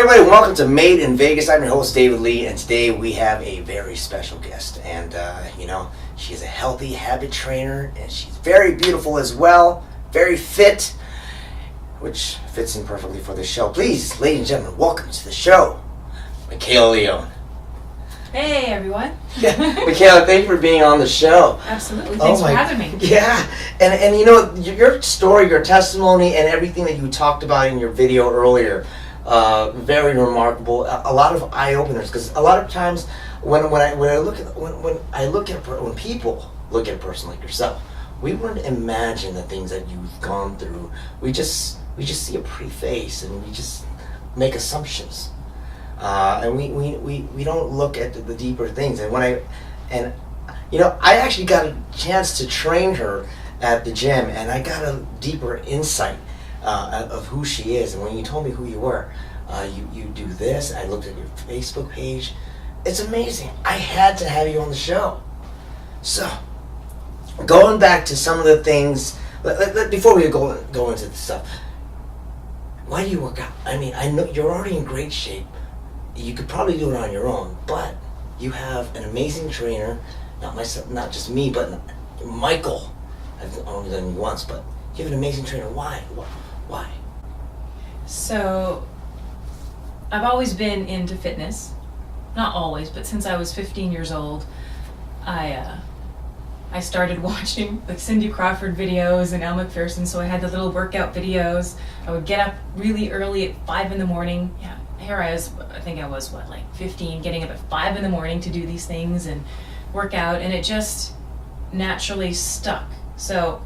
everybody, welcome to Made in Vegas. I'm your host, David Lee, and today we have a very special guest. And, she's a healthy habit trainer, and she's very beautiful as well, very fit, which fits in perfectly for this show. Please, ladies and gentlemen, welcome to the show, Makayla Leone. Hey, everyone. Yeah, Makayla, thank you for being on the show. Absolutely. Thanks for having me. Yeah, and you know, your story, your testimony, and everything that you talked about in your video earlier, very remarkable. A lot of eye openers, because a lot of times when people look at a person like yourself, we wouldn't imagine the things that you've gone through. We just see a pretty face, and we just make assumptions. And we don't look at the deeper things. And I actually got a chance to train her at the gym, and I got a deeper insight of who she is. And when you told me who you were, you do this. I looked at your Facebook page. It's amazing. I had to have you on the show. So, going back to some of the things, before we go into the stuff, why do you work out? I mean, I know you're already in great shape. You could probably do it on your own, but you have an amazing trainer. Not myself, not just me, but Michael. I've only done it once, but you have an amazing trainer. Why? Why? So, I've always been into fitness. Not always, but since I was 15 years old, I started watching like Cindy Crawford videos and Elle Macpherson. So I had the little workout videos. I would get up really early at 5 in the morning. Yeah. Here I was 15, getting up at 5 in the morning to do these things and work out, and it just naturally stuck. So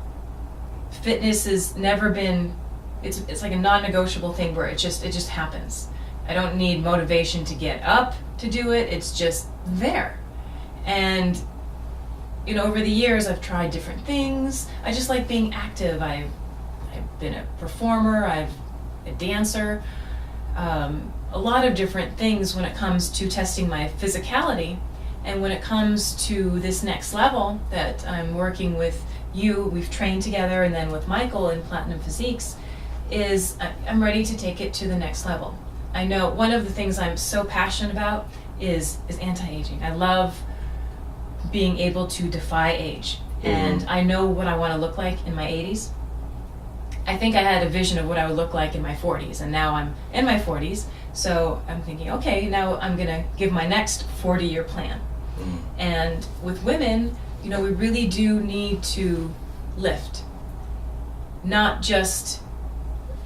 fitness has never been, it's like a non-negotiable thing where it just happens. I don't need motivation to get up to do it, it's just there. And over the years I've tried different things. I just like being active. I've been a performer, I'm a dancer, a lot of different things when it comes to testing my physicality. And when it comes to this next level that I'm working with you, we've trained together, and then with Michael in Platinum Physiques, is I'm ready to take it to the next level. I know one of the things I'm so passionate about is anti-aging. I love being able to defy age. Mm-hmm. And I know what I want to look like in my 80s. I think I had a vision of what I would look like in my 40s, and now I'm in my 40s, so I'm thinking, okay, now I'm going to give my next 40-year plan. Mm. And with women, we really do need to lift. Not just,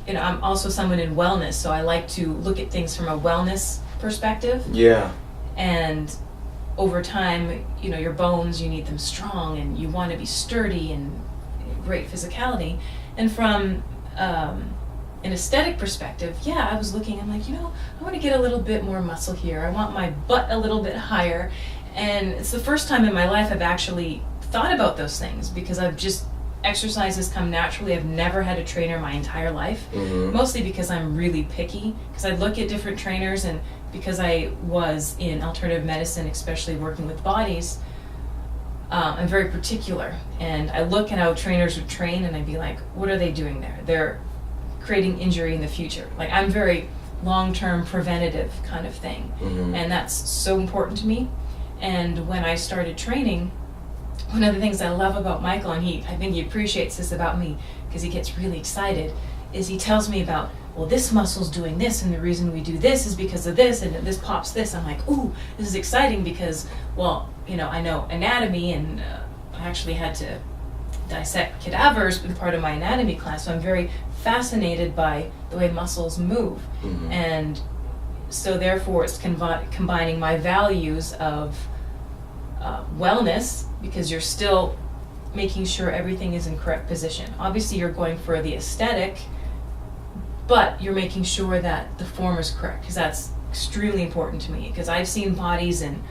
I'm also someone in wellness, so I like to look at things from a wellness perspective. Yeah. And over time, your bones, you need them strong, and you want to be sturdy and great physicality. And from an aesthetic perspective, I was looking, I'm like, I want to get a little bit more muscle here. I want my butt a little bit higher. And it's the first time in my life I've actually thought about those things, because exercise has come naturally. I've never had a trainer my entire life, mostly because I'm really picky, because I look at different trainers, and because I was in alternative medicine, especially working with bodies, I'm very particular, and I look at how trainers would train, and I'd be like, what are they doing there? They're creating injury in the future. Like, I'm very long-term preventative kind of thing, and that's so important to me. And when I started training, one of the things I love about Michael, and I think he appreciates this about me, because he gets really excited, is he tells me about, well, this muscle's doing this, and the reason we do this is because of this, and this pops this. I'm like, ooh, this is exciting, because, well, I know anatomy, and I actually had to dissect cadavers in part of my anatomy class, so I'm very fascinated by the way muscles move. Mm-hmm. And so therefore it's combining my values of wellness, because you're still making sure everything is in correct position. Obviously you're going for the aesthetic, but you're making sure that the form is correct, because that's extremely important to me, because I've seen bodies in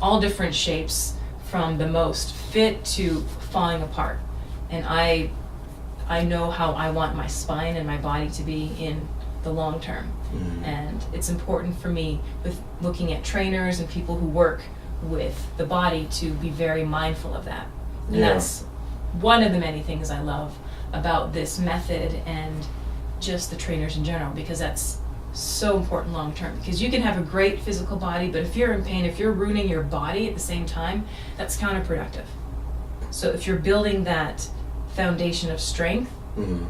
all different shapes, from the most fit to falling apart, and I know how I want my spine and my body to be in the long term. And it's important for me, with looking at trainers and people who work with the body, to be very mindful of that. And that's one of the many things I love about this method, and just the trainers in general, because that's so important long term, because you can have a great physical body, but if you're in pain, if you're ruining your body at the same time, that's counterproductive. So if you're building that foundation of strength, Mm-hmm.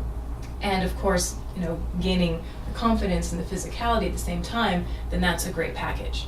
and of course, gaining the confidence and the physicality at the same time, then that's a great package.